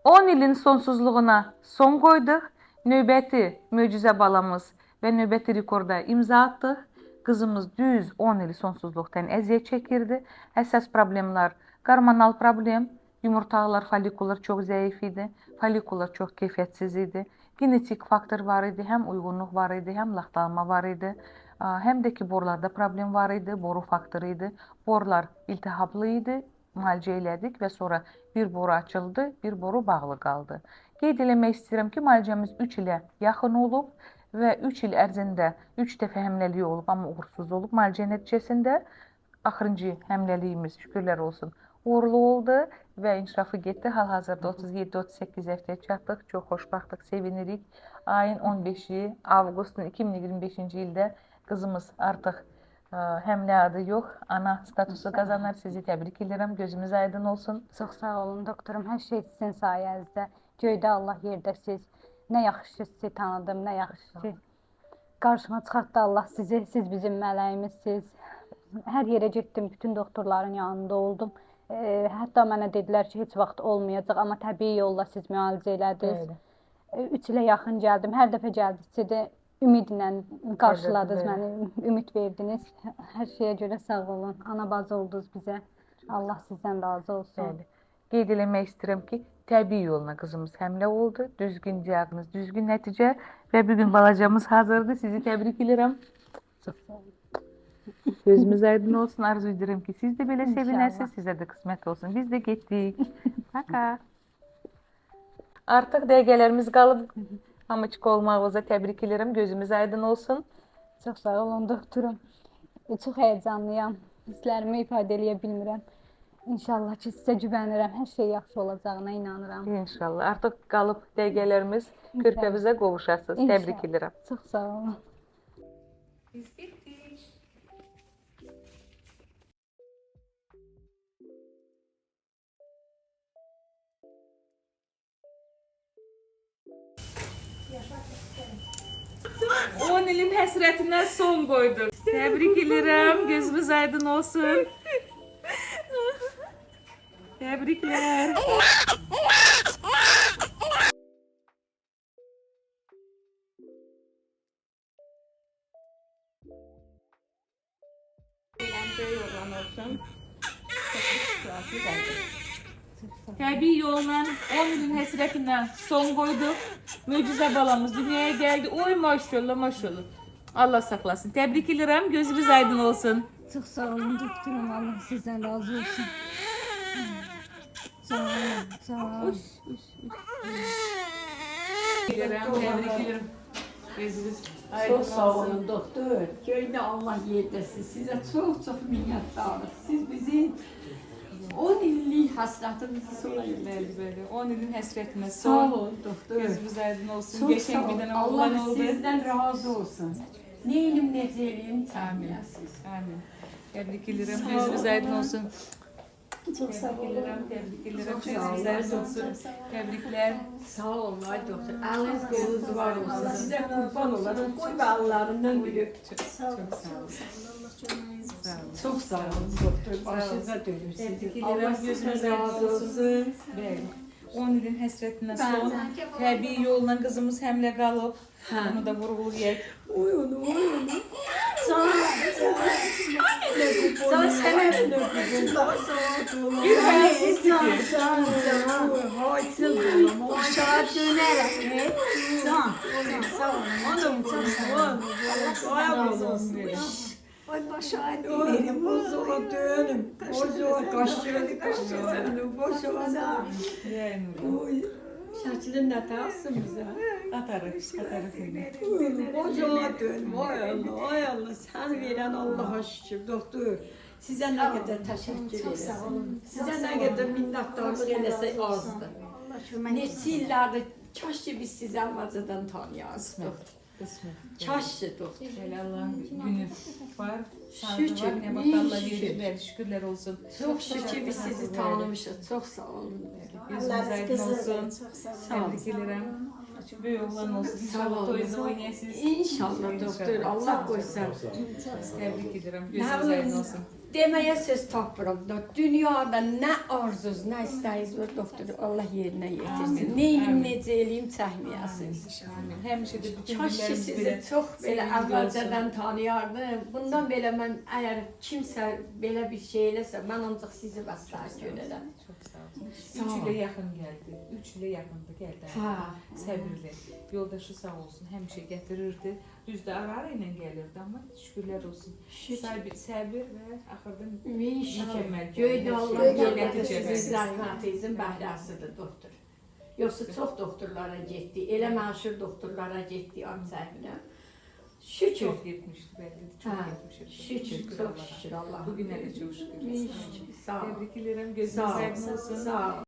10 ilin sonsuzluğuna son koyduk. Növbəti möcüzə balamız və növbəti rekorda imza atdıq. Qızımız düz 10 il sonsuzluqdan əziyyət çəkirdi. Əsas problemlər hormonal problem, yumurta ağlar, follikullar çox zəif idi, follikullar çox keyfiyyətsiz idi. Genetik faktor var idi, həm uyğunluq var idi, həm laxtalanma var idi. Həm də ki, borularda problem var idi, boru faktoru idi. Borular iltihablı idi, müalicə elədik və sonra bir boru açıldı, bir boru bağlı qaldı. Qeyd eləmək istəyirəm ki, müalicəmiz 3 ilə yaxın olub və 3 il ərzində 3 dəfə həmləlik olub, amma uğursuz olub. Müalicə nəticəsində axırıncı həmləliyimiz, şükürlər olsun, uğurlu oldu və inkişafı getdi. Hal-hazırda 37-38 həftəyə çatdıq. Çox xoşbəxtlik, sevinirik. Ayın 15-i avqustun 2025-ci ildə qızımız artıq həmlə adı yox, ana statusu qazanır. Sizi təbrik edirəm. Gözümüz aydın olsun. Çox sağ olun doktorum. Hər şey sizin sayənizdə. Göydə Allah, yerdə siz. Nə yaxşı ki, sizi tanıdım, nə yaxşı ki. Qarşıma çıxartdı Allah sizi. Siz bizim mələyimizsiniz. Hər yerə getdim, bütün doktorların yanında oldum. Hətta mənə dedilər ki, heç vaxt olmayacaq, amma təbii yolla siz müalicə elədiniz. 3 ilə yaxın gəldim. Hər dəfə gəldikcə də ümidlə qarşıladınız məni, ümid verdiniz. Hər şeyə görə sağ olun. Ana bacı oldunuz bizə. Allah sizdən razı olsun. Bəli. Qeyd eləmək istəyirəm ki, təbii yolla qızımız həmlə oldu. Düzgün diaqnoz, düzgün nəticə və bugün balacamız hazırdır. Sizi təbrik edirəm. Gözümüz aydın olsun. Arzu edirəm ki, siz də belə sevinəsiniz. Sizə də qismət olsun. Biz də getdik. Paka. Artıq dəqiqələrimiz qalıb. Hamıçıq olmağınıza təbrik edirəm. Gözümüz aydın olsun. Çox sağ olun doktorum. Çox həyəcanlıyam. Hisslərimi ifadə eləyə bilmirəm. İnşallah ki, sizə güvənirəm. Hər şey yaxşı olacağına inanıram. İnşallah. Artıq qalıb dəqiqələrimiz körpəmizə qovuşasınız. Təbrik edirəm. Çox sağ olun. Biz getdik. On ilin həsrətinə son qoyduq. Təbrik edirəm. Gözümüz aydın olsun. Təbriklər. Təbii yolla 10 ilin həsrətindən son qoyduq. Möcüzə balamız dünyaya gəldi. Oy maşallah, maşallah. Allah saxlasın. Təbrik edirəm. Gözünüz aydın olsun. Çox sağ olun doktorum. Allah sizdən razı olsun. Sağ olun. Sağ olun. Təbrik edirəm. Gözünüz aydın Çok olsun. sağ olun doktor. Köyde Allah yerdəsiz. Size çok çok minnətdarıq. Siz bizim 10 illik hasratımızı sorayım. Bəli. 10 ilin həsrətinə Sağ son. olun doktor. Gözünüz aydın olsun. Çok Geçen sağ bir olun. dənə Allah oğlan oldu. sizden razı olsun. Neyilim necəliyim Amin. təmiyəsiz. Amin. Təbrik edirəm. Gözünüz aydın olsun. Çok sağ olun. Təbrik edirəm. Çok sağ Gözünüz aydın olun. olsun. Təbriklər. Sağ olun ay doktor. Əliniz qolunuz var olsun. Size kurban olarım. Qoy və Allah'ından biri. Sağ olun. Çok sağ olun doktor. Başınıza dönüm Təbrik sizi. edirəm. Allah Gözünüz sizden aydın razı olsun. olsun. Bəli. 10 ilin həsrətinə son. Təbii yolla qızımız həmlə qalıb. Onu da vurğulayaq. Oyunu. Sen senin Aşağı dönerek. Ay başa dönerim. Bozula dönüm. Bozula kaşıyorum. Bozula. Yəni Şaçılın ne tarsın bize? atarıq yine. Bozula dönüm. Ay Allah. Sen veren Allah'a şükür doktor. Size ne kadar teşekkür ederim. Size ne kadar minnettarlık eləsək azdır. Neçə illərdir kaş ki biz sizi əvvəlcədən tanıyarız doktor. Qismət. Kaş ki doktor. Elə Allah'ın günü var. Şükür, Var, nə vaxt Allah şükür. verir, bəli, şükürlər olsun. Çok şükür biz sizi tanımışız. Çok sağ olun. Gözünüz aydın olsun. Sağ olun. Təbrik edirəm. Böyük oğlan olsun. Sağ İnşallah olun. toyunda oynayasınız. İnşallah doktor. Allah koysun. Təbrik edirəm. Nə Gözünüz aydın bileyim, olsun. Deməyə söz tapmıram da. Dünyada nə arzuz, nə istəyiniz var doktor, Allah yerinə yetirsin. Neyim, necə eləyim çəkməyəsiniz. Amin. Həmişə də bütün Kaş ki günlərimiz sizi belə çox belə sevinci əvvəlcədən tanıyardım. Bundan belə mən əgər kimsə belə bir şey eləsə, mən ancaq sizi məsləhət görərəm. Çox sağ olun. Sağ 3 ol. ilə yaxın gəldi. 3 ilə yaxındı gəldi. Hə. Səbirli. Yoldaşı sağ olsun, həmişə gətirirdi. Düzdür, ara-ara ilə gəlirdi, amma şükürlər olsun. Səbir və axırda İnşallah. Göydə Allah yenə sizin zəhmətinizin bəhrəsidir doktor. Yoxsa çox doktorlara getdi, elə məşhur doktorlara getdi Antəminə. Şükür. Çox getmişdi, bəlkə də çox getmişdi. Şükür, çox şükür Allah. Bugünə də çox şükür. Sağ ol. Təbrik edirəm, gözünüz Sağ ol. aydın olsun. Sağ ol.